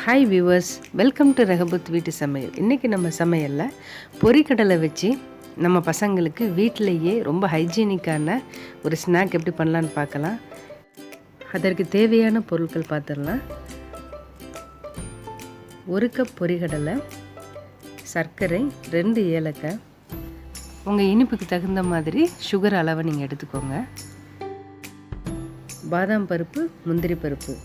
Hi viewers, welcome to ரஹபத் வீட்டு சமையல். இன்றைக்கி நம்ம சமையலில் பொரிக்கடலை வச்சு நம்ம பசங்களுக்கு வீட்டிலையே ரொம்ப ஹைஜீனிக்கான ஒரு ஸ்நாக் எப்படி பண்ணலான்னு பார்க்கலாம். அதற்கு தேவையான பொருட்கள் பார்த்துடலாம். 1 கப் பொரிக்கடலை, சர்க்கரை, 2 ஏலக்காய், உங்கள் இனிப்புக்கு தகுந்த மாதிரி சுகர் அளவை நீங்கள் எடுத்துக்கோங்க. பாதாம் பருப்பு, முந்திரி பருப்பு.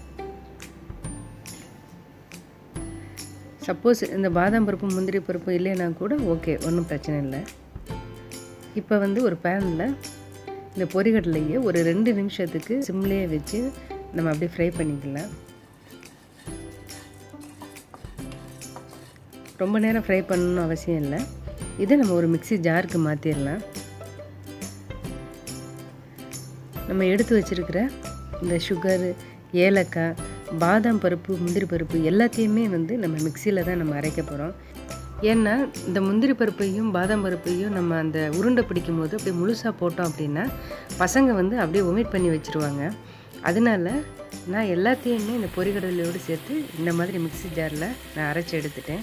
சப்போஸ் இந்த பாதாம் பருப்பு முந்திரி பருப்பு இல்லைன்னா கூட ஓகே, ஒன்றும் பிரச்சனை இல்லை. இப்போ ஒரு பேனில் இந்த பொரிகடலையே ஒரு 2 நிமிஷத்துக்கு சிம்லேயே வச்சு நம்ம அப்படியே ஃப்ரை பண்ணிக்கலாம். ரொம்ப நேரம் ஃப்ரை பண்ணணும்னு அவசியம் இல்லை. இதை நம்ம ஒரு மிக்ஸி ஜாருக்கு மாற்றிடலாம். நம்ம எடுத்து வச்சுருக்கிற இந்த சுகரு, ஏலக்காய், பாதாம் பருப்பு, முந்திரி பருப்பு எல்லாத்தையுமே நம்ம மிக்சியில் தான் நம்ம அரைக்க போகிறோம். ஏன்னா இந்த முந்திரி பருப்பையும் பாதாம் பருப்பையும் நம்ம அந்த உருண்டை பிடிக்கும் போது அப்படியே முழுசாக போட்டோம் அப்படின்னா பசங்க அப்படியே ஒமிட் பண்ணி வச்சுருவாங்க. அதனால நான் எல்லாத்தையுமே இந்த பொரிகடலையோடு சேர்த்து இந்த மாதிரி மிக்ஸி ஜாரில் நான் அரைச்சி எடுத்துட்டேன்.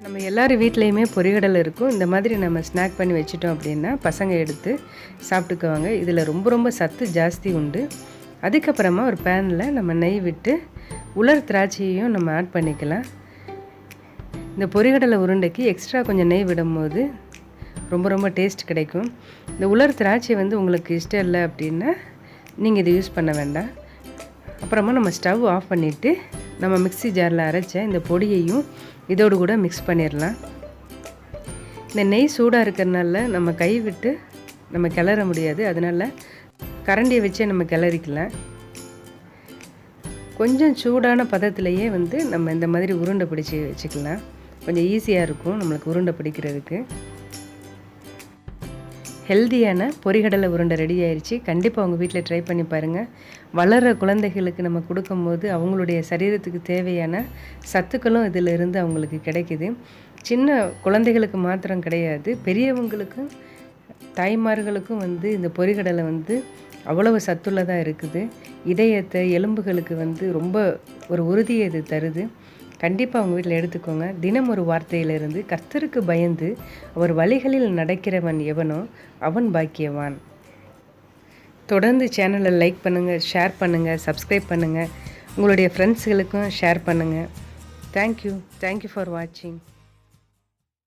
நம்ம எல்லாரும் வீட்லேயுமே பொரிகடலை இருக்கும். இந்த மாதிரி நம்ம ஸ்நாக் பண்ணி வச்சுட்டோம் அப்படின்னா பசங்க எடுத்து சாப்பிட்டுக்குவாங்க. இதில் ரொம்ப ரொம்ப சத்து ஜாஸ்தி உண்டு. அதுக்கப்புறமா ஒரு பேனில் நம்ம நெய் விட்டு உலர் திராட்சையையும் நம்ம ஆட் பண்ணிக்கலாம். இந்த பொரிகடலை உருண்டைக்கு எக்ஸ்ட்ரா கொஞ்சம் நெய் விடும்போது ரொம்ப ரொம்ப டேஸ்ட் கிடைக்கும். இந்த உலர் திராட்சை உங்களுக்கு இஷ்டம் இல்லை அப்படின்னா நீங்கள் இதை யூஸ் பண்ண வேண்டாம். அப்புறமா நம்ம ஸ்டவ் ஆஃப் பண்ணிவிட்டு நம்ம மிக்ஸி ஜாரில் அரைச்ச இந்த பொடியையும் இதோடு கூட மிக்ஸ் பண்ணிடலாம். இந்த நெய் சூடாக இருக்கிறதுனால நம்ம கை விட்டு நம்ம கிளற முடியாது. அதனால் கரண்டியை வச்சே நம்ம கிளறிக்கலாம். கொஞ்சம் சூடான பதத்திலேயே நம்ம இந்த மாதிரி உருண்டை பிடிச்சி வச்சுக்கலாம். கொஞ்சம் ஈஸியாக இருக்கும் நம்மளுக்கு உருண்டை பிடிக்கிறதுக்கு. ஹெல்தியான பொரிகடலை உருண்டை ரெடி ஆயிடுச்சு. கண்டிப்பாக உங்கள் வீட்டில் ட்ரை பண்ணி பாருங்கள். வளர்கிற குழந்தைகளுக்கு நம்ம கொடுக்கும்போது அவங்களுடைய சரீரத்துக்கு தேவையான சத்துக்களும் இதிலிருந்து அவங்களுக்கு கிடைக்கிது. சின்ன குழந்தைகளுக்கு மாத்திரம் கிடையாது, பெரியவங்களுக்கும் தாய்மார்களுக்கும் இந்த பொரிகடலை அவ்வளவு சத்துள்ளதாக இருக்குது. இதயத்தை, எலும்புகளுக்கு ரொம்ப ஒரு உறுதியை இது தருது. கண்டிப்பாக அவங்க வீட்டில் எடுத்துக்கோங்க. தினம் ஒரு வார்த்தையிலிருந்து, கர்த்தருக்கு பயந்து அவர் வழிகளில் நடக்கிறவன் எவனோ அவன் பாக்கியவான். தொடர்ந்து சேனலை லைக் பண்ணுங்கள், ஷேர் பண்ணுங்கள், சப்ஸ்கிரைப் பண்ணுங்கள். உங்களுடைய ஃப்ரெண்ட்ஸுகளுக்கும் ஷேர் பண்ணுங்கள். தேங்க்யூ ஃபார் வாட்சிங்.